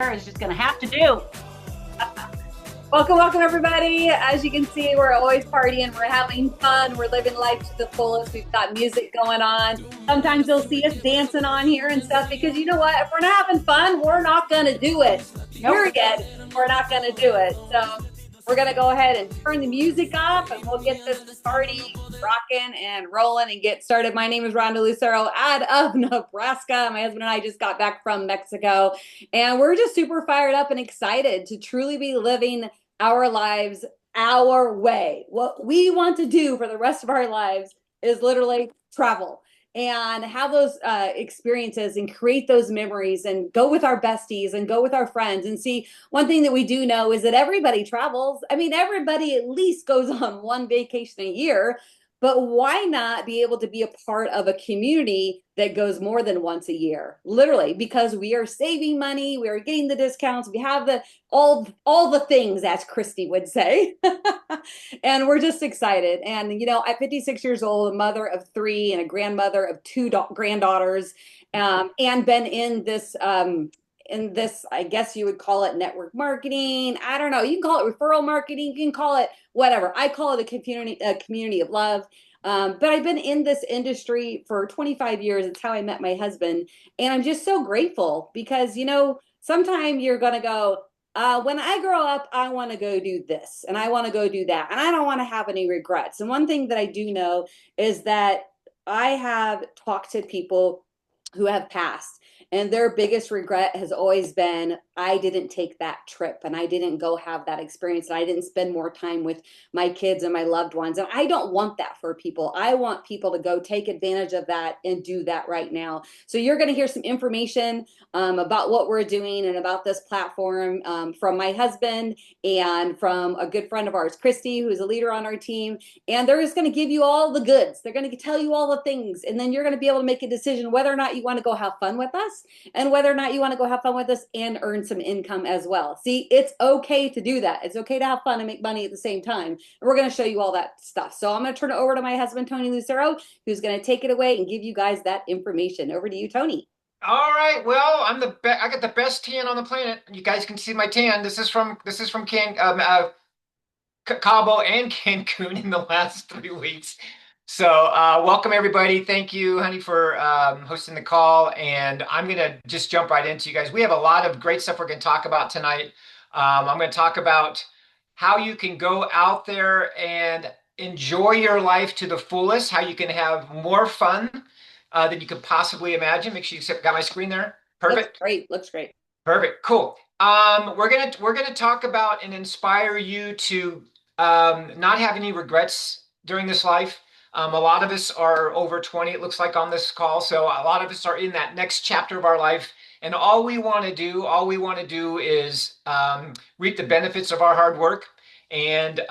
MWR is just going to have to do. Welcome everybody. As you can see, we're always partying, we're having fun, we're living life to the fullest. We've got music going on. Sometimes you'll see us dancing on here and stuff because you know what? If we're not having fun, we're not going to do it. Period. We're not going to do it. So we're going to go ahead and turn the music off and we'll get this party rocking and rolling and get started. My name is Rhonda Lucero out of Nebraska. My husband and I just got back from Mexico and we're just super fired up and excited to truly be living our lives our way. What we want to do for the rest of our lives is literally travel and have those experiences and create those memories and go with our besties and go with our friends. And see, one thing that we do know is that everybody travels. I mean, everybody at least goes on one vacation a year, but why not be able to be a part of a community that goes more than once a year? Literally, because we are saving money, we are getting the discounts, we have the all the things, as Kristy would say. And we're just excited. And you know, at 56 years old, a mother of 3 and a grandmother of 2 granddaughters, and been in this I guess you would call it network marketing. I don't know. You can call it referral marketing. You can call it whatever. I call it a community of love. But I've been in this industry for 25 years. It's how I met my husband. And I'm just so grateful because, you know, sometime you're going to go, when I grow up, I want to go do this and I want to go do that. And I don't want to have any regrets. And one thing that I do know is that I have talked to people who have passed. And their biggest regret has always been, I didn't take that trip and I didn't go have that experience and I didn't spend more time with my kids and my loved ones. And I don't want that for people. I want people to go take advantage of that and do that right now. So you're going to hear some information about what we're doing and about this platform from my husband and from a good friend of ours, Kristy, who's a leader on our team. And they're just going to give you all the goods. They're going to tell you all the things. And then you're going to be able to make a decision whether or not you want to go have fun with us and whether or not you want to go have fun with us and earn some income as well. See, it's okay to do that. It's okay to have fun and make money at the same time. And we're going to show you all that stuff. So I'm going to turn it over to my husband, Tony Lucero, who's going to take it away and give you guys that information. Over to you, Tony. All right. Well, I got the best tan on the planet. You guys can see my tan. This is from Cabo and Cancun in the last 3 weeks. So welcome everybody. Thank you, honey, for hosting the call. And I'm going to just jump right into you guys. We have a lot of great stuff we're going to talk about tonight. I'm going to talk about how you can go out there and enjoy your life to the fullest, how you can have more fun than you could possibly imagine. Make sure you got my screen there. Perfect. Looks great. Perfect. Cool. We're gonna talk about and inspire you to not have any regrets during this life. A lot of us are over 20, it looks like, on this call. So a lot of us are in that next chapter of our life. And all we want to do is reap the benefits of our hard work and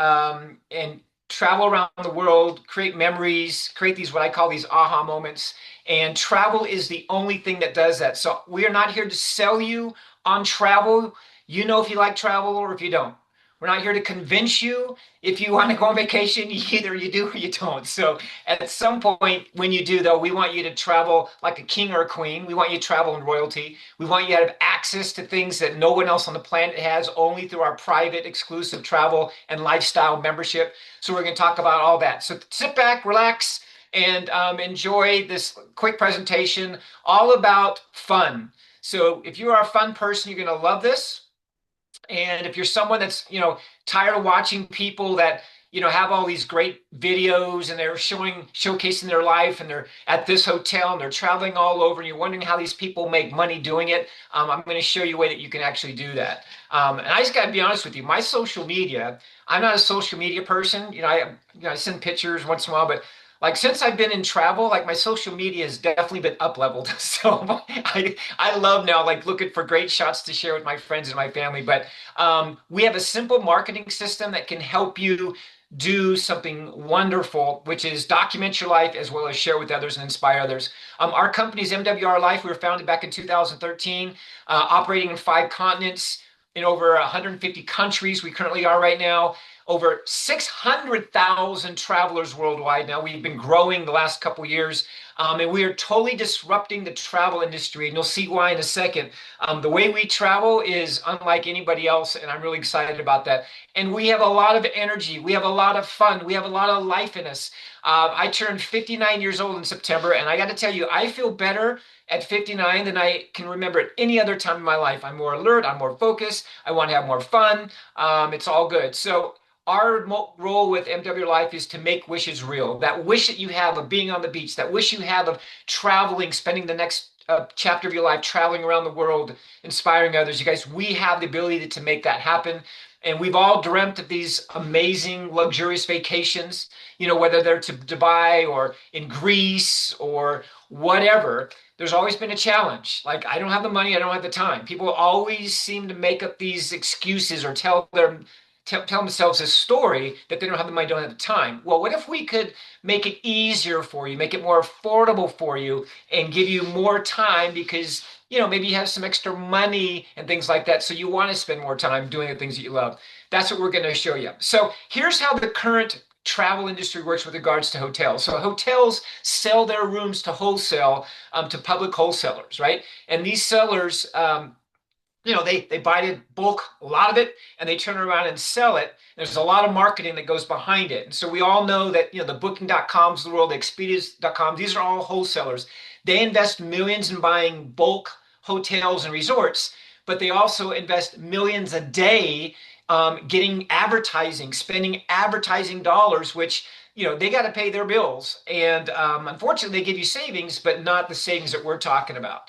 travel around the world, create memories, create these, what I call these aha moments. And travel is the only thing that does that. So we are not here to sell you on travel. You know if you like travel or if you don't. We're not here to convince you. If you want to go on vacation, either you do or you don't. So at some point when you do, though, we want you to travel like a king or a queen. We want you to travel in royalty. We want you to have access to things that no one else on the planet has, only through our private, exclusive travel and lifestyle membership. So we're going to talk about all that. So sit back, relax, and enjoy this quick presentation all about fun. So if you are a fun person, you're going to love this. And if you're someone that's, tired of watching people that, have all these great videos and they're showcasing their life and they're at this hotel and they're traveling all over and you're wondering how these people make money doing it, I'm going to show you a way that you can actually do that. And I just got to be honest with you, my social media, I'm not a social media person. I send pictures once in a while, but like since I've been in travel, like my social media has definitely been up leveled. So I love now like looking for great shots to share with my friends and my family. But we have a simple marketing system that can help you do something wonderful, which is document your life as well as share with others and inspire others. Our company is MWR Life. We were founded back in 2013, operating in 5 continents, in over 150 countries. We currently are right now. Over 600,000 travelers worldwide now. We've been growing the last couple of years. And we are totally disrupting the travel industry, and you'll see why in a second. The way we travel is unlike anybody else, and I'm really excited about that. And we have a lot of energy. We have a lot of fun. We have a lot of life in us. I turned 59 years old in September, and I got to tell you, I feel better at 59 than I can remember at any other time in my life. I'm more alert. I'm more focused. I want to have more fun. It's all good. So our role with MW Life is to make wishes real. That wish that you have of being on the beach, that wish you have of traveling, spending the next chapter of your life traveling around the world, inspiring others. You guys, we have the ability to make that happen. And we've all dreamt of these amazing, luxurious vacations, whether they're to Dubai or in Greece or whatever. There's always been a challenge. Like, I don't have the money, I don't have the time. People always seem to make up these excuses or tell themselves a story that they don't have the money, don't have the time. Well, what if we could make it easier for you, make it more affordable for you, and give you more time because maybe you have some extra money and things like that. So you want to spend more time doing the things that you love. That's what we're going to show you. So here's how the current travel industry works with regards to hotels. So hotels sell their rooms to wholesale, to public wholesalers, right? And these sellers, they buy it in bulk, a lot of it, and they turn around and sell it. There's a lot of marketing that goes behind it. And so we all know that, the booking.coms of the world, the expedias.com, these are all wholesalers. They invest millions in buying bulk hotels and resorts, but they also invest millions a day getting advertising, spending advertising dollars, which they got to pay their bills. And unfortunately, they give you savings, but not the savings that we're talking about.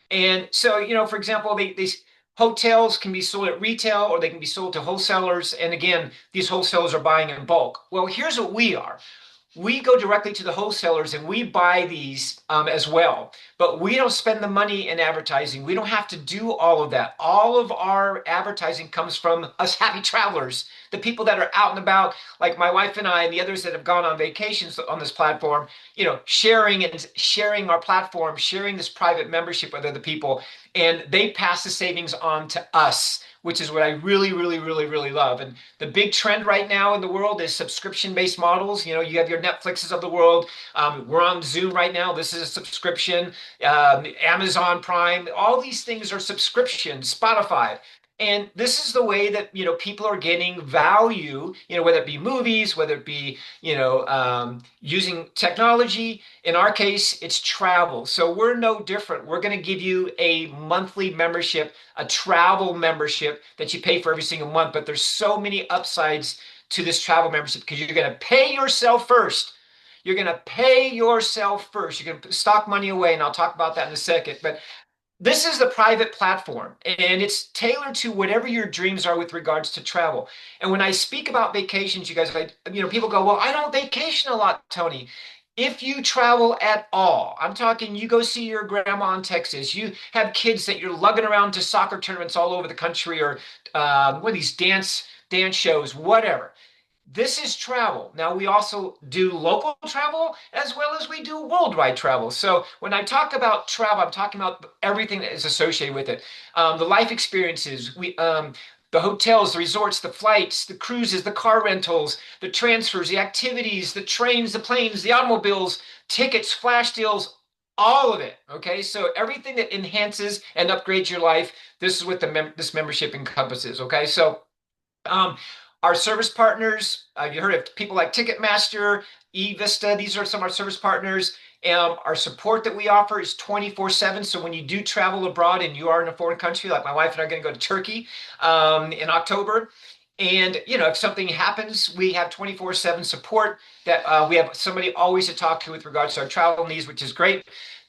And so, for example, these hotels can be sold at retail or they can be sold to wholesalers. And again, these wholesalers are buying in bulk. Well, here's what we are. We go directly to the wholesalers and we buy these as well, but we don't spend the money in advertising. We don't have to do all of that. All of our advertising comes from us happy travelers, the people that are out and about, like my wife and I and the others that have gone on vacations on this platform, sharing our platform, sharing this private membership with other people, and they pass the savings on to us, which is what I really, really, really, really love. And the big trend right now in the world is subscription-based models. You have your Netflixes of the world. We're on Zoom right now. This is a subscription. Amazon Prime. All these things are subscriptions. Spotify. And this is the way that people are getting value. Whether it be movies, whether it be using technology. In our case, it's travel. So we're no different. We're going to give you a monthly membership, a travel membership that you pay for every single month. But there's so many upsides to this travel membership because you're going to pay yourself first. You're going to pay yourself first. You're going to stock money away, and I'll talk about that in a second. But this is the private platform, and it's tailored to whatever your dreams are with regards to travel. And when I speak about vacations, you guys, people go, well, I don't vacation a lot, Tony. If you travel at all, I'm talking you go see your grandma in Texas, you have kids that you're lugging around to soccer tournaments all over the country or what are these dance shows, whatever. This is travel. Now, we also do local travel as well as we do worldwide travel. So when I talk about travel, I'm talking about everything that is associated with it. The life experiences, the hotels, the resorts, the flights, the cruises, the car rentals, the transfers, the activities, the trains, the planes, the automobiles, tickets, flash deals, all of it. Okay, so everything that enhances and upgrades your life, this is what this membership encompasses. Okay, so our service partners, you heard of people like Ticketmaster, eVista. These are some of our service partners. Our support that we offer is 24/7. So when you do travel abroad and you are in a foreign country, like my wife and I are going to go to Turkey in October. And, if something happens, we have 24/7 support that we have somebody always to talk to with regards to our travel needs, which is great.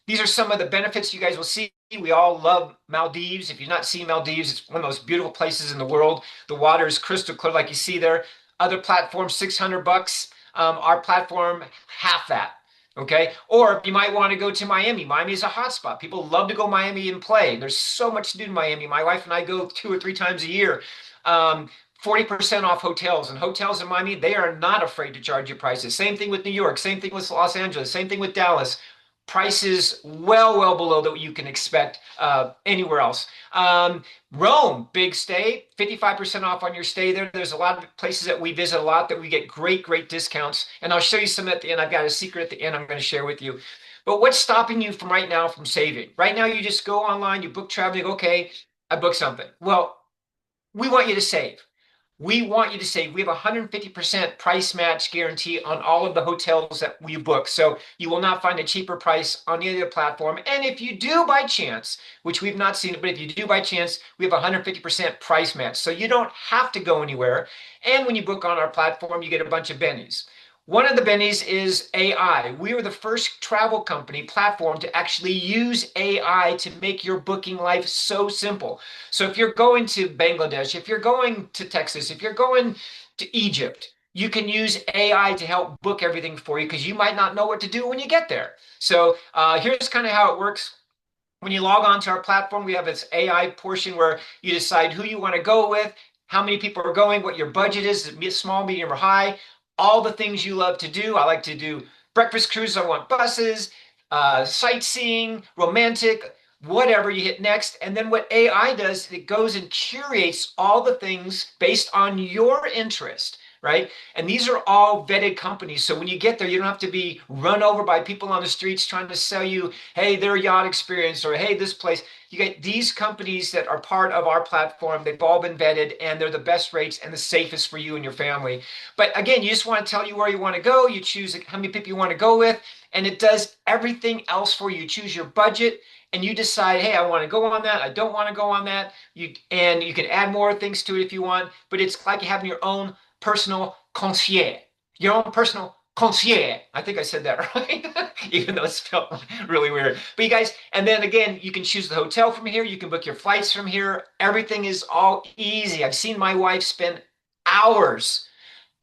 These are some of the benefits you guys will see. We all love Maldives. If you've not seen Maldives, it's one of the most beautiful places in the world. The water is crystal clear, like you see there. Other platforms, $600. Our platform, half that. Okay. Or you might want to go to Miami. Miami is a hotspot. People love to go Miami and play. There's so much to do in Miami. My wife and I go 2 or 3 times a year. 40% off hotels, and hotels in Miami, they are not afraid to charge you prices. Same thing with New York. Same thing with Los Angeles. Same thing with Dallas. Prices well below that you can expect anywhere else. Rome, big stay, 55% off on your stay there. There's a lot of places that we visit a lot that we get great discounts. And I'll show you some at the end. I've got a secret at the end I'm going to share with you. But what's stopping you from right now from saving? Right now, you just go online, you book travel, you go, okay, I booked something. Well, we want you to save. We want you to save. We have 150% price match guarantee on all of the hotels that we book. So you will not find a cheaper price on any other platform. And if you do by chance, which we've not seen it, but if you do by chance, we have 150% price match. So you don't have to go anywhere. And when you book on our platform, you get a bunch of bennies. One of the bennies is AI. We were the first travel company platform to actually use AI to make your booking life so simple. So if you're going to Bangladesh, if you're going to Texas, if you're going to Egypt, you can use AI to help book everything for you because you might not know what to do when you get there. So here's kind of how it works. When you log on to our platform, we have this AI portion where you decide who you want to go with, how many people are going, what your budget is, small, medium, or high, all the things you love to do. I like to do breakfast cruises. I want buses, sightseeing, romantic, whatever. You hit next. And then what AI does, it goes and curates all the things based on your interest, right? And these are all vetted companies. So when you get there, you don't have to be run over by people on the streets trying to sell you, hey, their yacht experience, or hey, this place. You get these companies that are part of our platform. They've all been vetted and they're the best rates and the safest for you and your family. But again, you just want to tell you where you want to go. You choose how many people you want to go with, and it does everything else for you. You choose your budget and you decide, hey, I want to go on that. I don't want to go on that. And you can add more things to it if you want, but it's like having your own personal concierge, your own personal concierge. I think I said that right, even though it's spelled really weird. But you guys, and then again, you can choose the hotel from here. You can book your flights from here. Everything is all easy. I've seen my wife spend hours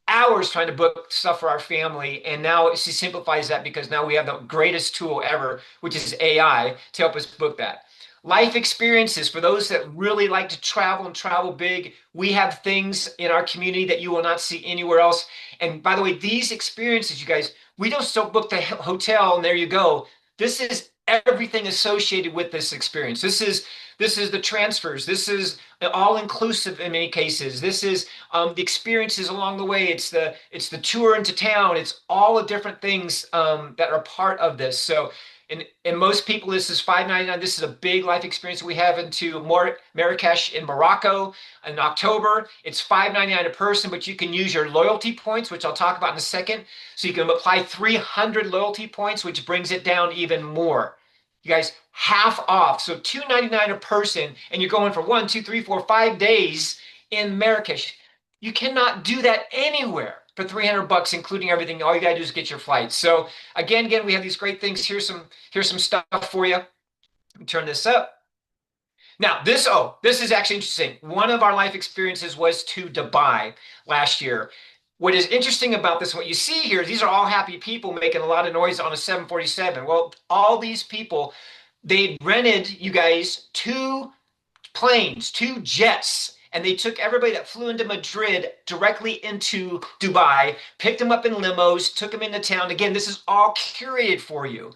trying to book stuff for our family. And now she simplifies that because now we have the greatest tool ever, which is AI, to help us book that. Life experiences, for those that really like to travel and travel big, we have things in our community that you will not see anywhere else. And by the way, these experiences, you guys, we don't still book the hotel and there you go. This is everything associated with this experience. This is the transfers. This is all inclusive in many cases. This is the experiences along the way. It's the tour into town. It's all the different things that are part of this. So in most people, this is $5.99. This is a big life experience we have into Marrakesh in Morocco in October. It's $5.99 a person, but you can use your loyalty points, which I'll talk about in a second. So you can apply 300 loyalty points, which brings it down even more. You guys, half off. So $2.99 a person, and you're going for 1, 2, 3, 4, 5 days in Marrakesh. You cannot do that anywhere for $300, including everything. All you gotta do is get your flights. So again, we have these great things. Here's some stuff for you. Let me turn this up. Now, this is actually interesting. One of our life experiences was to Dubai last year. What is interesting about this, what you see here, these are all happy people making a lot of noise on a 747. Well, all these people, they rented, you guys, 2 planes, 2 jets, and they took everybody that flew into Madrid directly into Dubai, picked them up in limos, took them into town. Again, this is all curated for you.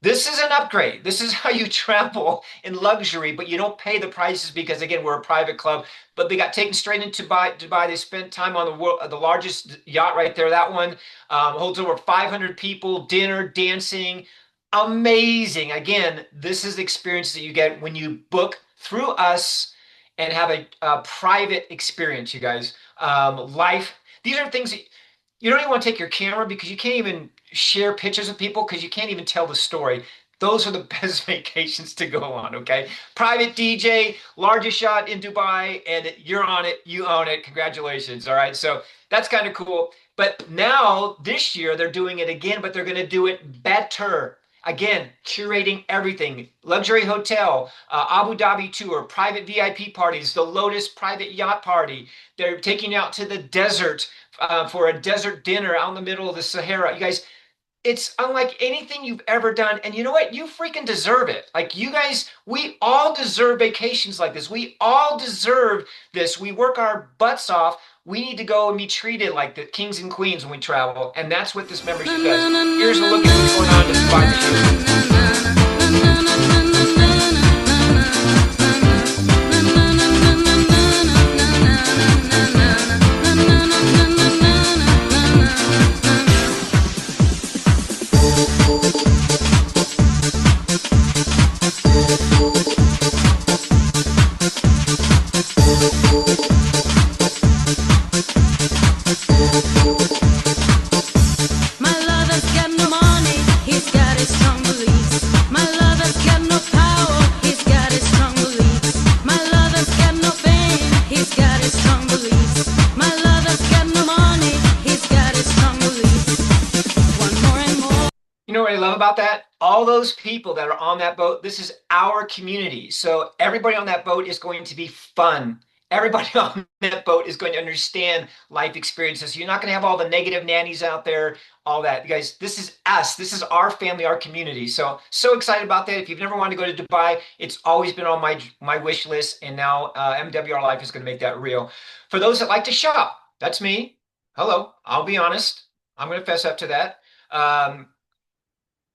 This is an upgrade. This is how you travel in luxury, but you don't pay the prices because, again, we're a private club. But they got taken straight into Dubai. They spent time on the largest yacht right there. That one holds over 500 people, dinner, dancing. Amazing. Again, this is the experience that you get when you book through us and have a private experience, you guys. Life. These are things that you don't even want to take your camera because you can't even share pictures with people because you can't even tell the story. Those are the best vacations to go on, okay? Private DJ, largest yacht in Dubai, and you're on it, you own it. Congratulations, all right? So that's kind of cool. But now, this year, they're doing it again, but they're going to do it better. Again, curating everything. Luxury hotel, Abu Dhabi tour, private VIP parties, the Lotus private yacht party. They're taking you out to the desert for a desert dinner out in the middle of the Sahara. You guys, it's unlike anything you've ever done. And you know what? You freaking deserve it. Like, you guys, we all deserve vacations like this. We all deserve this. We work our butts off. We need to go and be treated like the kings and queens when we travel. And that's what this membership does. Here's a look at what's going on in Dubai this year. My lover's got no money, he's got his strong beliefs. My lover's got no power, he's got his strong beliefs. My lover's got no fame, he's got his strong beliefs. My lover's got no money, he's got his strong beliefs. One more and more. You know what I love about that? All those people that are on that boat, this is our community. So everybody on that boat is going to be fun. Everybody on that boat is going to understand life experiences. You're not going to have all the negative nannies out there, all that. You guys, this is us. This is our family, our community. So excited about that. If you've never wanted to go to Dubai, it's always been on my wish list. And now MWR Life is going to make that real. For those that like to shop, that's me. Hello, I'll be honest. I'm going to fess up to that.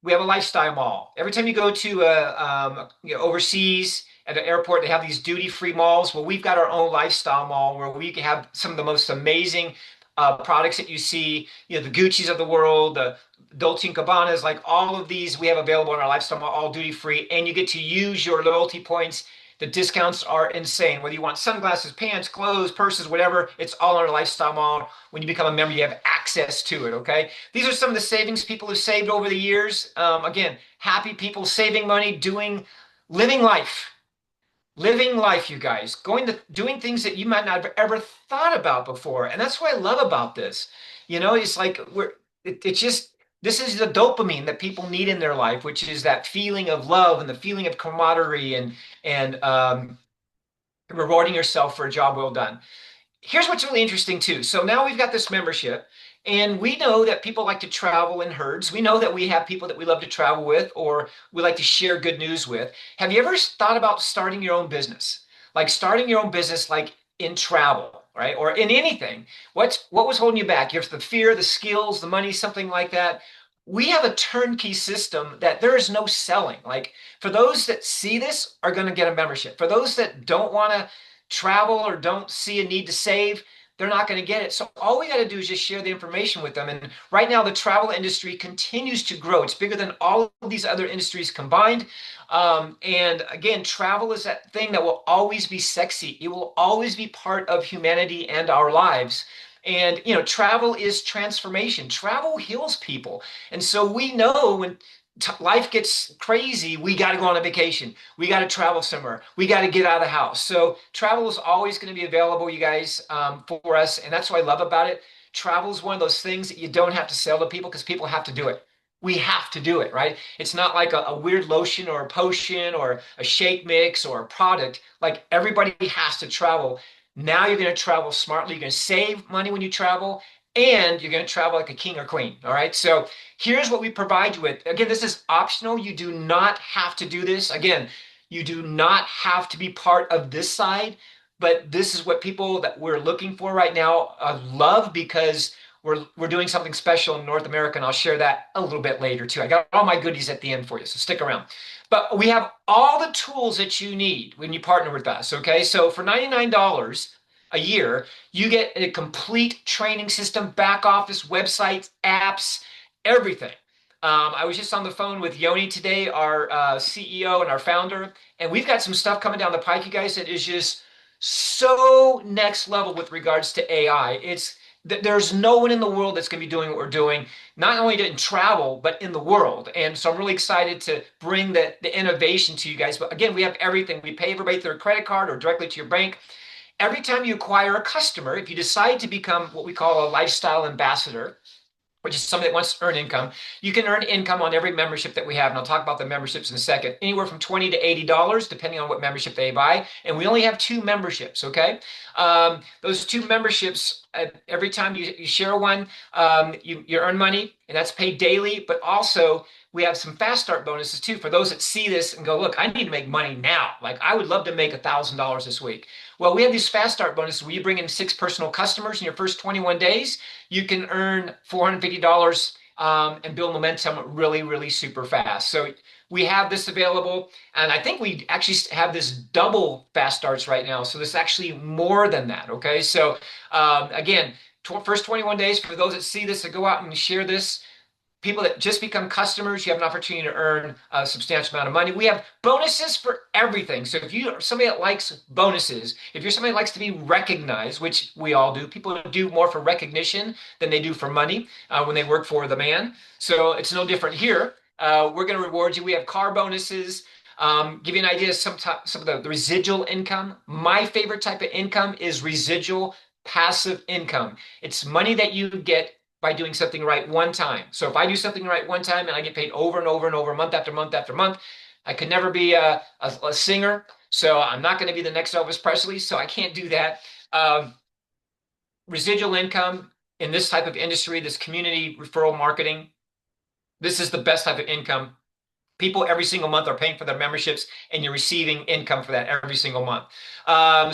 We have a lifestyle mall. Every time you go to overseas at an airport, they have these duty-free malls. Well, we've got our own lifestyle mall where we can have some of the most amazing products that you see. You know, the Gucci's of the world, the Dolce & Gabbanas, like all of these we have available in our lifestyle mall, all duty-free, and you get to use your loyalty points. The discounts are insane. Whether you want sunglasses, pants, clothes, purses, whatever, it's all in our lifestyle mall. When you become a member, you have access to it, okay? These are some of the savings people have saved over the years. Again, happy people saving money, living life. Living life, you guys. Doing things that you might not have ever thought about before. And that's what I love about this. You know, it's like it's just, this is the dopamine that people need in their life, which is that feeling of love and the feeling of camaraderie and rewarding yourself for a job well done. Here's what's really interesting too. So now we've got this membership, and we know that people like to travel in herds. We know that we have people that we love to travel with, or we like to share good news with. Have you ever thought about starting your own business? Like starting your own business, like in travel, right? Or in anything. What was holding you back? You have the fear, the skills, the money, something like that. We have a turnkey system that there is no selling. Like for those that see this are going to get a membership. For those that don't want to travel or don't see a need to save, they're not going to get it. So all we got to do is just share the information with them. And right now, the travel industry continues to grow. It's bigger than all of these other industries combined. And again, travel is that thing that will always be sexy. It will always be part of humanity and our lives. And, you know, travel is transformation. Travel heals people. And so we know when life gets crazy, we got to go on a vacation. We got to travel somewhere. We got to get out of the house. So travel is always going to be available, you guys, for us. And that's what I love about it. Travel is one of those things that you don't have to sell to people because people have to do it. We have to do it, right? It's not like a weird lotion or a potion or a shake mix or a product. Like everybody has to travel. Now you're going to travel smartly. You're going to save money when you travel, and you're going to travel like a king or queen. All right. So here's what we provide you with. Again, this is optional. You do not have to do this. Again, you do not have to be part of this side, but this is what people that we're looking for right now love, because we're doing something special in North America, and I'll share that a little bit later too. I got all my goodies at the end for you, so stick around. But we have all the tools that you need when you partner with us, okay? So for $99 a year, you get a complete training system, back office, websites, apps, everything. I was just on the phone with Yoni today, our CEO and our founder, and we've got some stuff coming down the pike, you guys, that is just so next level with regards to AI. There's no one in the world that's going to be doing what we're doing, not only in travel, but in the world. And so I'm really excited to bring the innovation to you guys. But again, we have everything. We pay everybody through a credit card or directly to your bank. Every time you acquire a customer, if you decide to become what we call a lifestyle ambassador, which is somebody that wants to earn income, you can earn income on every membership that we have. And I'll talk about the memberships in a second. Anywhere from $20 to $80, depending on what membership they buy. And we only have 2 memberships, okay? Those 2 memberships, every time you share one, you earn money, and that's paid daily. But also, we have some fast start bonuses too for those that see this and go, look, I need to make money now. Like I would love to make $1,000 this week. Well, we have these fast start bonuses where you bring in 6 personal customers in your first 21 days. You can earn $450 and build momentum really, really super fast. So we have this available, and I think we actually have this double fast starts right now. So this is actually more than that. Okay. So again, first 21 days for those that see this, to go out and share this. people that just become customers, you have an opportunity to earn a substantial amount of money. We have bonuses for everything. So if you're somebody that likes bonuses, if you're somebody that likes to be recognized, which we all do, people do more for recognition than they do for money when they work for the man. So it's no different here. We're going to reward you. We have car bonuses. Give you an idea of some of the residual income. My favorite type of income is residual passive income. It's money that you get by doing something right one time. So if I do something right one time and I get paid over and over and over, month after month after month, I could never be a singer. So I'm not going to be the next Elvis Presley. So I can't do that. Residual income in this type of industry, this community referral marketing, this is the best type of income. People every single month are paying for their memberships, and you're receiving income for that every single month.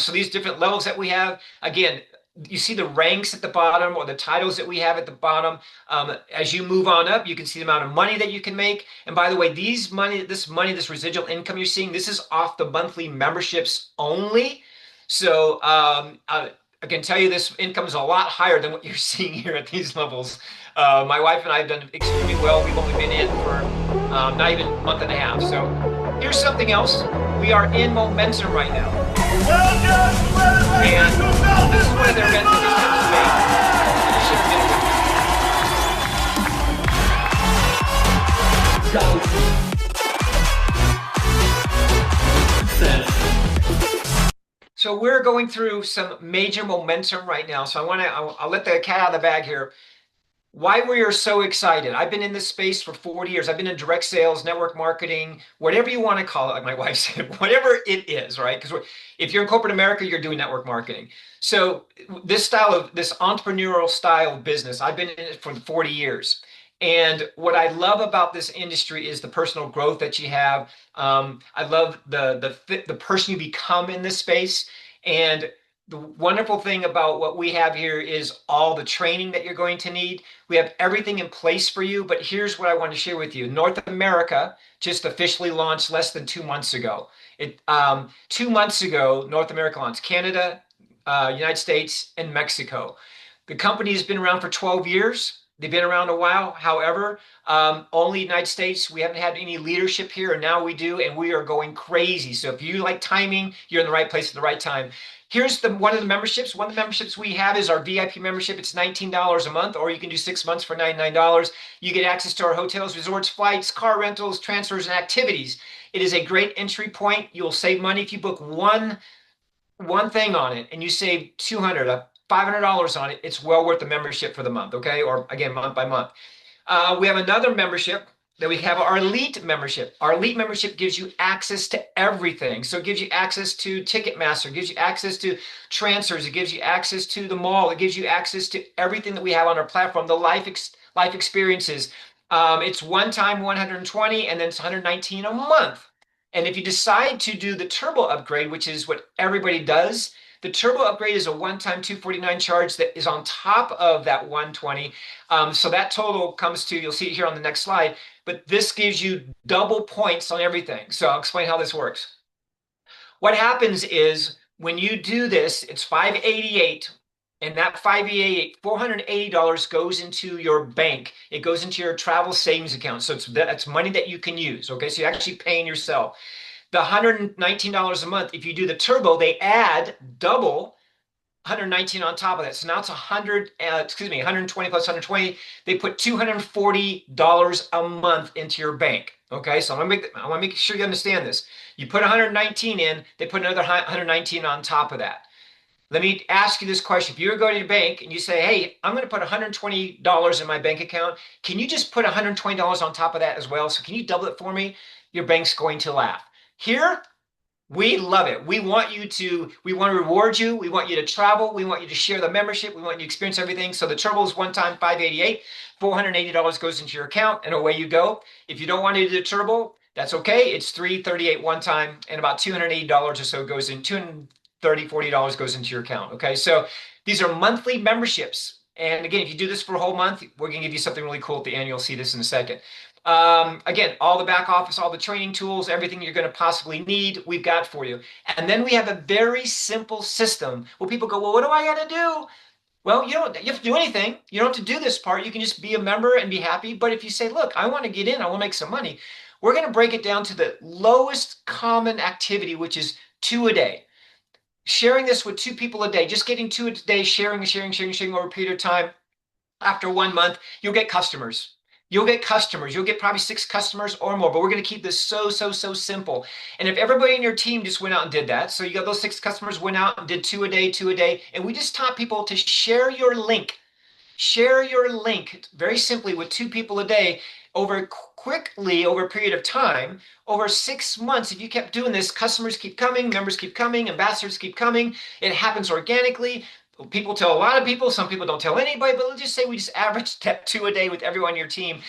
So these different levels that we have, again, you see the ranks at the bottom or the titles that we have at the bottom. As you move on up, you can see the amount of money that you can make. And by the way, this residual income you're seeing, this is off the monthly memberships only. So I can tell you this income is a lot higher than what you're seeing here at these levels. My wife and I have done extremely well. We've only been in for not even a month and a half. So here's something else. We are in momentum right now. And this is one of their events that they tend to make. So we're going through some major momentum right now. So I'll let the cat out of the bag here. Why we are so excited. I've been in this space for 40 years. I've been in direct sales, network marketing, whatever you want to call it, like my wife said, whatever it is, right? Because if you're in corporate America, you're doing network marketing. So this entrepreneurial style of business, I've been in it for 40 years. And what I love about this industry is the personal growth that you have. I love the person you become in this space. And the wonderful thing about what we have here is all the training that you're going to need. We have everything in place for you, but here's what I want to share with you. North America just officially launched less than 2 months ago. 2 months ago, North America launched Canada, United States, and Mexico. The company has been around for 12 years. They've been around a while. However, only United States, we haven't had any leadership here, and now we do, and we are going crazy. So if you like timing, you're in the right place at the right time. Here's one of the memberships. One of the memberships we have is our VIP membership. It's $19 a month, or you can do 6 months for $99. You get access to our hotels, resorts, flights, car rentals, transfers, and activities. It is a great entry point. You'll save money if you book one thing on it, and you save $200, $500 on it. It's well worth the membership for the month, okay? Or again, month by month. We have another membership that we have, our elite membership. Our elite membership gives you access to everything. So it gives you access to Ticketmaster, it gives you access to transfers, it gives you access to the mall, it gives you access to everything that we have on our platform, the life experiences. It's one time 120, and then it's 119 a month. And if you decide to do the turbo upgrade, which is what everybody does, the turbo upgrade is a one-time $249 charge that is on top of that 120. So that total comes to, you'll see it here on the next slide, but this gives you double points on everything. So I'll explain how this works. What happens is when you do this, it's $588, and that $480 goes into your bank. It goes into your travel savings account. So that's money that you can use. Okay, so you're actually paying yourself. The $119 a month, if you do the turbo, they add double 119 on top of that. So now it's 120 plus 120. They put $240 a month into your bank. Okay, so I want to make sure you understand this. You put 119 in, they put another 119 on top of that. Let me ask you this question. If you go to your bank and you say, hey, I'm going to put $120 in my bank account, can you just put $120 on top of that as well? So can you double it for me? Your bank's going to laugh. Here, we love it. We want to reward you. We want you to travel. We want you to share the membership. We want you to experience everything. So the turbo is one time $588, $480 goes into your account, and away you go. If you don't want to do the turbo, that's okay. It's $338 one time, and about $280 or so goes in, $230, $40 goes into your account. Okay, so these are monthly memberships. And again, if you do this for a whole month, we're going to give you something really cool at the end. You'll see this in a second. Again, all the back office, all the training tools, everything you're going to possibly need, we've got for you. And then we have a very simple system where people go, well, what do I got to do? Well, you have to do anything. You don't have to do this part. You can just be a member and be happy. But if you say, look, I want to get in, I want to make some money, we're going to break it down to the lowest common activity, which is two a day. Sharing this with two people a day, just getting two a day, sharing over a period of time. After 1 month, you'll get customers. You'll get customers. You'll get probably 6 customers or more, but we're going to keep this so simple. And if everybody in your team just went out and did that, so you got those 6 customers went out and did two a day, and we just taught people to share your link. Share your link very simply with two people a day quickly over a period of time. Over 6 months, if you kept doing this, customers keep coming, members keep coming, ambassadors keep coming. It happens organically. People tell a lot of people, some people don't tell anybody, but let's just say we just average that two a day with everyone on your team.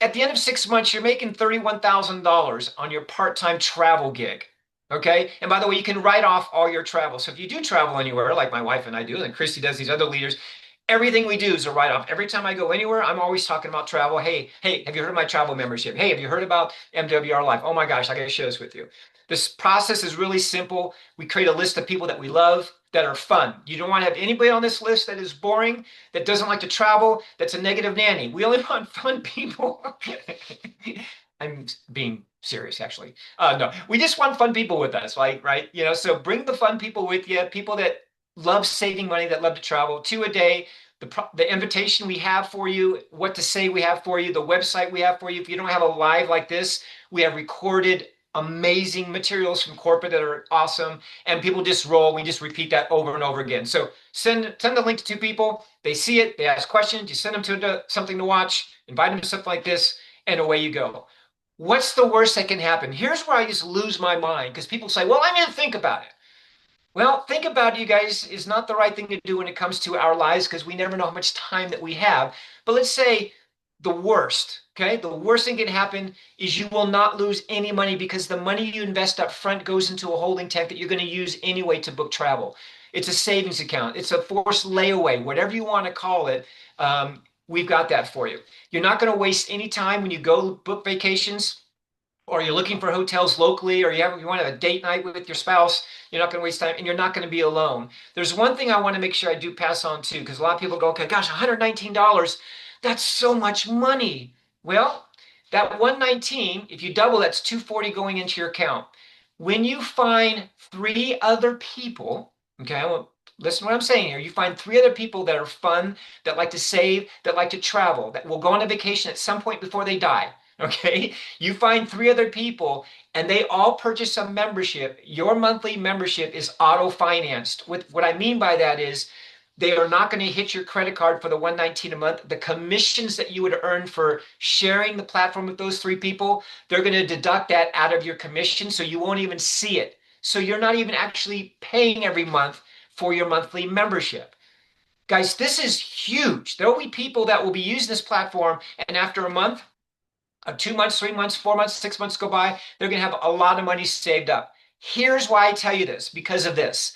At the end of 6 months, you're making $31,000 on your part-time travel gig. Okay. And by the way, you can write off all your travel. So if you do travel anywhere, like my wife and I do, and Kristy does, these other leaders, everything we do is a write-off. Every time I go anywhere, I'm always talking about travel. Hey, have you heard of my travel membership? Hey, have you heard about MWR Life? Oh my gosh, I got to share this with you. This process is really simple. We create a list of people that we love that are fun. You don't want to have anybody on this list that is boring, that doesn't like to travel, that's a negative nanny. We only want fun people. I'm being serious, actually. No, we just want fun people with us, right? So bring the fun people with you, people that love saving money, that love to travel, two a day. The invitation we have for you, what to say we have for you, the website we have for you. If you don't have a live like this, we have recorded amazing materials from corporate that are awesome, and people just roll. We just repeat that over and over again. So send the link to two people. They see it. They ask questions. You send them to something to watch. Invite them to something like this, and away you go. What's the worst that can happen? Here's where I just lose my mind because people say, well, I'm going to think about it. Well, think about it, you guys, is not the right thing to do when it comes to our lives because we never know how much time that we have. But let's say the worst, okay? The worst thing can happen is you will not lose any money because the money you invest up front goes into a holding tank that you're going to use anyway to book travel. It's a savings account. It's a forced layaway, whatever you want to call it. We've got that for you. You're not going to waste any time when you go book vacations or you're looking for hotels locally, or you want to have a date night with your spouse. You're not going to waste time, and you're not going to be alone. There's one thing I want to make sure I do pass on too, because a lot of people go, okay, gosh, $119, that's so much money. Well, that 119, if you double, that's 240 going into your account. When you find 3 other people, okay, listen to what I'm saying here. You find 3 other people that are fun, that like to save, that like to travel, that will go on a vacation at some point before they die. Okay, you find 3 other people and they all purchase a membership. Your monthly membership is auto financed. What I mean by that is they are not going to hit your credit card for the 119 a month. The commissions that you would earn for sharing the platform with those 3 people, they're going to deduct that out of your commission, so you won't even see it. So you're not even actually paying every month for your monthly membership. Guys, this is huge. There will be people that will be using this platform, and after a month, 2 months, 3 months, 4 months, 6 months go by, they're going to have a lot of money saved up. Here's why I tell you this, because of this.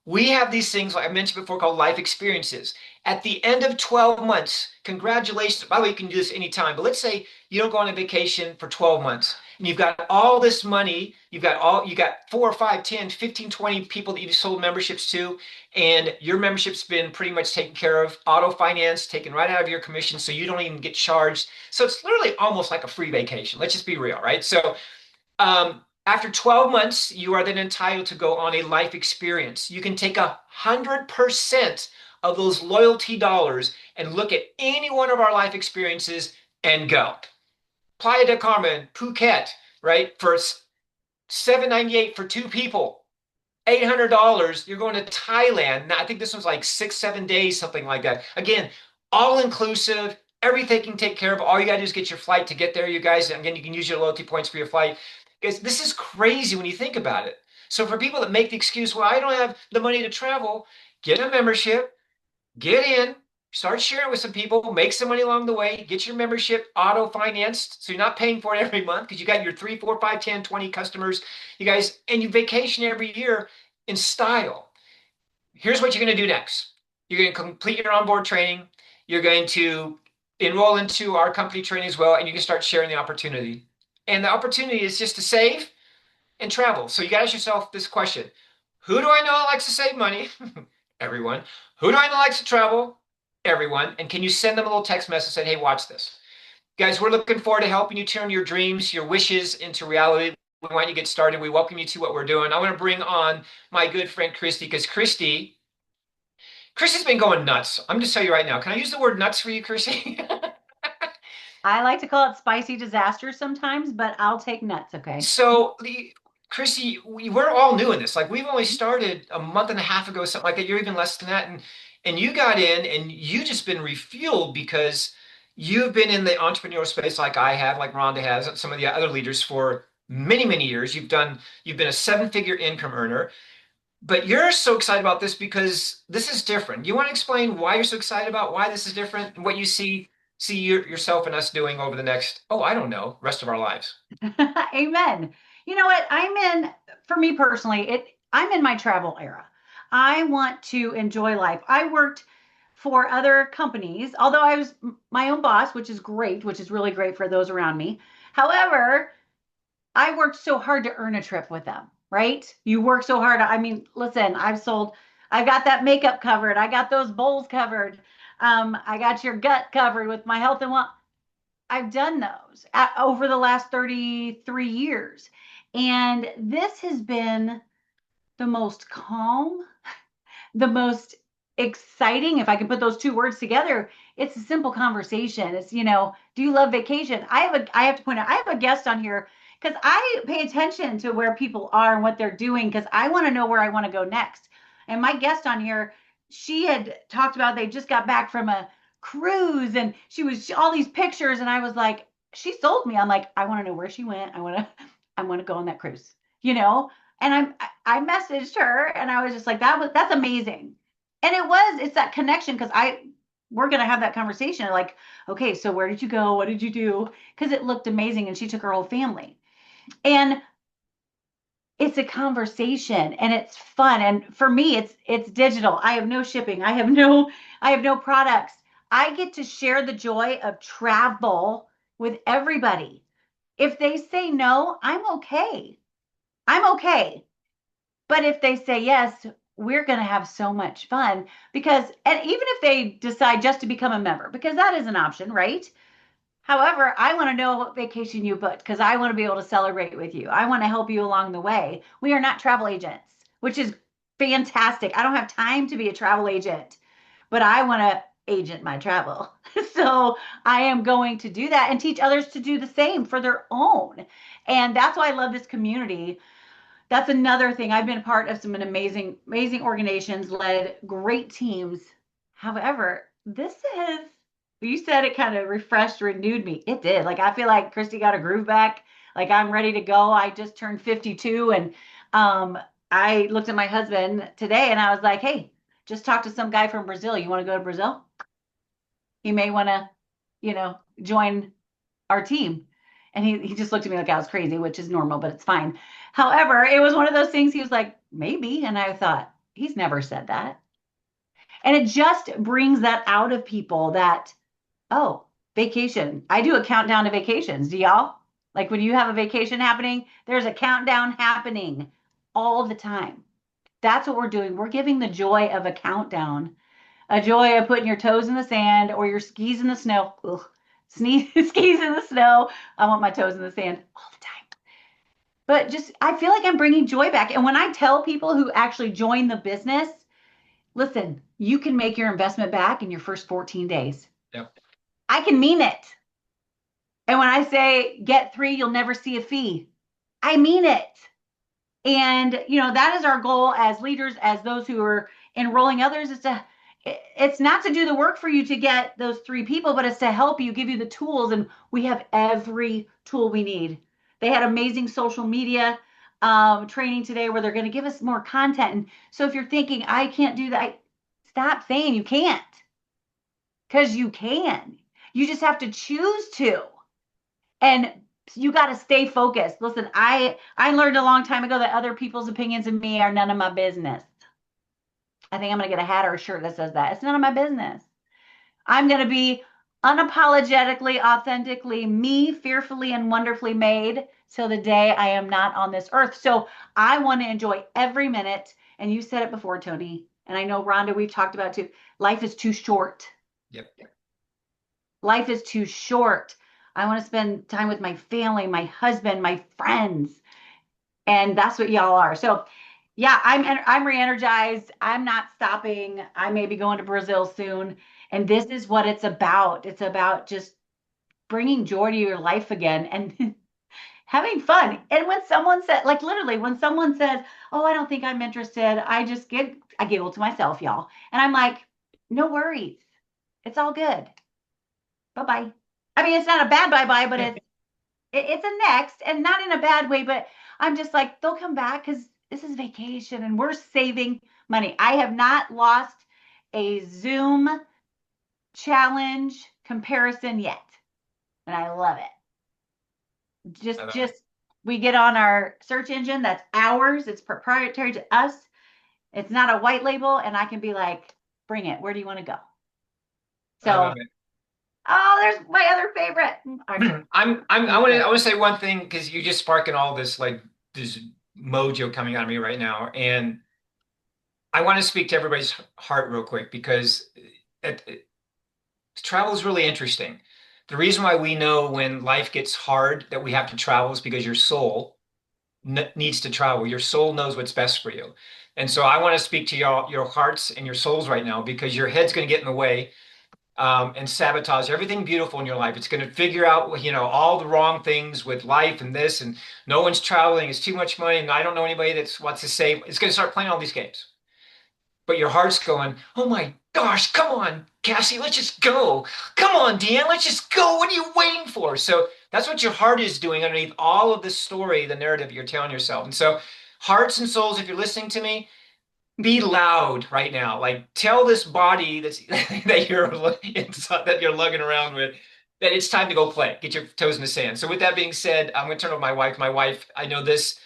We have these things, like I mentioned before, called life experiences. At the end of 12 months, congratulations. By the way, you can do this anytime, but let's say you don't go on a vacation for 12 months and you've got all this money. You got 4, 5, 10, 15, 20 people that you've sold memberships to, and your membership's been pretty much taken care of, auto finance, taken right out of your commission, so you don't even get charged. So it's literally almost like a free vacation. Let's just be real, right? So after 12 months, you are then entitled to go on a life experience. You can take 100% of those loyalty dollars and look at any one of our life experiences and go. Playa del Carmen, Phuket, right? For $798 for 2 people. $800, you're going to Thailand. Now, I think this one's like 6, 7 days, something like that. Again, all inclusive, everything can take care of. All you got to do is get your flight to get there, you guys. And again, you can use your loyalty points for your flight. Guys, this is crazy when you think about it. So for people that make the excuse, well, I don't have the money to travel, get a membership, get in, start sharing with some people, make some money along the way, get your membership auto financed. So you're not paying for it every month because you got your 3, 4, 5, 10, 20 customers, you guys, and you vacation every year in style. Here's what you're going to do next. You're going to complete your onboard training. You're going to enroll into our company training as well, and you can start sharing the opportunity. And the opportunity is just to save and travel. So you got to ask yourself this question. Who do I know that likes to save money? Everyone. Who do I know likes to travel? Everyone. And can you send them a little text message saying, hey, watch this? Guys, we're looking forward to helping you turn your dreams, your wishes into reality. We want you to get started. We welcome you to what we're doing. I want to bring on my good friend Kristy because Kristy's been going nuts. I'm just tell you right now. Can I use the word nuts for you, Kristy? I like to call it spicy disaster sometimes, but I'll take nuts, okay? So Chrissy, we're all new in this. Like we've only started a month and a half ago, something like that. You're even less than that, and you got in, and you just been refueled because you've been in the entrepreneurial space, like I have, like Rhonda has, and some of the other leaders for many, many years. You've been a seven-figure income earner, but you're so excited about this because this is different. You want to explain why you're so excited about why this is different and what you see yourself and us doing over the next, oh, I don't know, rest of our lives. Amen. You know what? For me personally, I'm in my travel era. I want to enjoy life. I worked for other companies, although I was my own boss, which is great, which is really great for those around me. However, I worked so hard to earn a trip with them, right? You work so hard. I mean, listen, I got that makeup covered. I got those bowls covered. I got your gut covered with my health and well. I've done those over the last 33 years. And this has been the most calm, the most exciting, if I can put those two words together. It's a simple conversation. It's, do you love vacation? I have to point out, I have a guest on here because I pay attention to where people are and what they're doing because I want to know where I want to go next. And my guest on here, she had talked about they just got back from a cruise and she was all these pictures and I was like, she sold me. I'm like, I want to know where she went. I want to go on that cruise, And I messaged her and I was just like, that's amazing. And it's that connection because we're going to have that conversation. Like, okay, so where did you go? What did you do? Because it looked amazing. And she took her whole family. And it's a conversation and it's fun. And for me, it's digital. I have no shipping. I have no products. I get to share the joy of travel with everybody. If they say no, I'm okay. I'm okay. But if they say yes, we're going to have so much fun and even if they decide just to become a member, because that is an option, right? However, I want to know what vacation you booked because I want to be able to celebrate with you. I want to help you along the way. We are not travel agents, which is fantastic. I don't have time to be a travel agent, but I want to agent my travel. So I am going to do that and teach others to do the same for their own. And that's why I love this community. That's another thing. I've been a part of some amazing, amazing organizations, led great teams. However, you said it kind of refreshed, renewed me. It did. Like, I feel like Kristy got a groove back. Like, I'm ready to go. I just turned 52 and I looked at my husband today and I was like, hey, just talked to some guy from Brazil. You want to go to Brazil? He may want to, join our team. And he just looked at me like I was crazy, which is normal, but it's fine. However, it was one of those things he was like, maybe. And I thought, he's never said that. And it just brings that out of people that, oh, vacation. I do a countdown to vacations. Do y'all? Like when you have a vacation happening, there's a countdown happening all the time. That's what we're doing. We're giving the joy of a countdown, a joy of putting your toes in the sand or your skis in the snow. Ugh. Skis in the snow. I want my toes in the sand all the time. But I feel like I'm bringing joy back. And when I tell people who actually join the business, listen, you can make your investment back in your first 14 days. Yep. I can mean it. And when I say get 3, you'll never see a fee, I mean it. And, that is our goal as leaders, as those who are enrolling others, it's not to do the work for you to get those 3 people, but it's to help you, give you the tools. And we have every tool we need. They had amazing social media training today where they're going to give us more content. And so if you're thinking, I can't do that, stop saying you can't. Because you can. You just have to choose to. And you got to stay focused. Listen, I learned a long time ago that other people's opinions of me are none of my business. I think I'm going to get a hat or a shirt that says that. It's none of my business. I'm going to be unapologetically, authentically me, fearfully and wonderfully made till the day I am not on this earth. So I want to enjoy every minute. And you said it before, Tony. And I know, Rhonda, we've talked about too. Life is too short. Yep. Life is too short. I want to spend time with my family, my husband, my friends. And that's what y'all are. So yeah, I'm re-energized. I'm not stopping. I may be going to Brazil soon. And this is what it's about. It's about just bringing joy to your life again and having fun. And when someone said, like literally, when someone says, "Oh, I don't think I'm interested," I giggle to myself, y'all. And I'm like, no worries. It's all good. Bye-bye. I mean, it's not a bad bye-bye, but it's a next, and not in a bad way, but I'm just like, they'll come back because this is vacation and we're saving money. I have not lost a Zoom challenge comparison yet, and I love it. Just we get on our search engine, that's ours, it's proprietary to us. It's not a white label, and I can be like, bring it. Where do you want to go? So, oh, there's my other favorite. I want to say one thing because you're just sparking all this like this mojo coming out of me right now, and I want to speak to everybody's heart real quick because travel is really interesting. The reason why we know when life gets hard that we have to travel is because your soul needs to travel. Your soul knows what's best for you. And so I want to speak to your hearts and your souls right now because your head's going to get in the way and sabotage everything beautiful in your life. It's going to figure out, all the wrong things with life and this, and no one's traveling. It's too much money, and I don't know anybody that wants to save. It's going to start playing all these games. But your heart's going, oh my gosh, come on, Cassie, let's just go. Come on, Deanne, let's just go. What are you waiting for? So that's what your heart is doing underneath all of this story, the narrative you're telling yourself. And so, hearts and souls, if you're listening to me, be loud right now. Like tell this body that you're lugging around with that it's time to go play. Get your toes in the sand. So with that being said, I'm going to turn over to my wife. My wife, I know this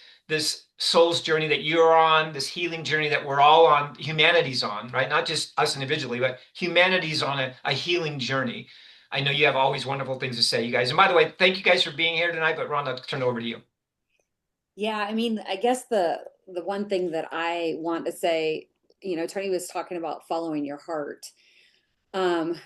soul's journey that you're on, this healing journey that we're all on, humanity's on, right? Not just us individually, but humanity's on a healing journey. I know you have always wonderful things to say, you guys. And by the way, thank you guys for being here tonight. But Rhonda, I'll turn it over to you. Yeah, I mean, I guess the one thing that I want to say, Tony was talking about following your heart. Um,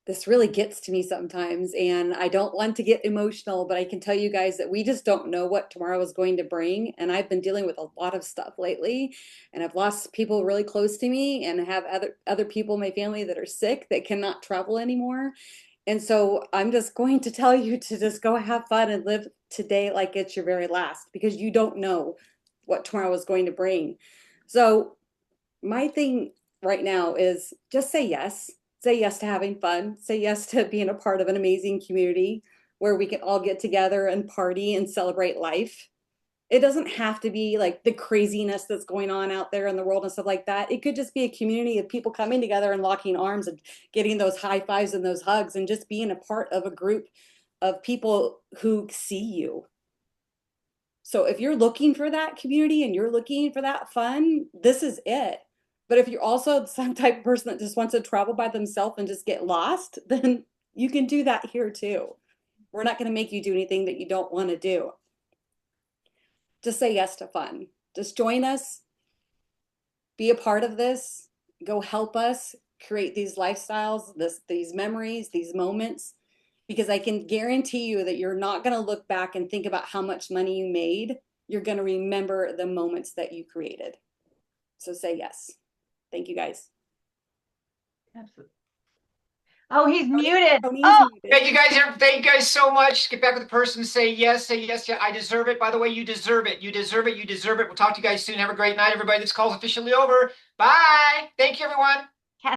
this really gets to me sometimes, and I don't want to get emotional, but I can tell you guys that we just don't know what tomorrow is going to bring. And I've been dealing with a lot of stuff lately, and I've lost people really close to me, and have other people in my family that are sick that cannot travel anymore. And so I'm just going to tell you to just go have fun and live today like it's your very last, because you don't know what tomorrow is going to bring. So my thing right now is just say yes. Say yes to having fun. Say yes to being a part of an amazing community where we can all get together and party and celebrate life. It doesn't have to be like the craziness that's going on out there in the world and stuff like that. It could just be a community of people coming together and locking arms and getting those high fives and those hugs and just being a part of a group of people who see you. So if you're looking for that community and you're looking for that fun, this is it. But if you're also some type of person that just wants to travel by themselves and just get lost, then you can do that here too. We're not going to make you do anything that you don't want to do. Just say yes to fun. Just join us. Be a part of this. Go help us create these lifestyles, these memories, these moments, because I can guarantee you that you're not going to look back and think about how much money you made. You're going to remember the moments that you created. So say yes. Thank you, guys. Absolutely. Oh, he's muted. Oh, muted. Thank you guys so much. Get back with the person. Say yes. Say yes. Yeah, I deserve it. By the way, you deserve it. You deserve it. You deserve it. We'll talk to you guys soon. Have a great night, everybody. This call's officially over. Bye. Thank you, everyone.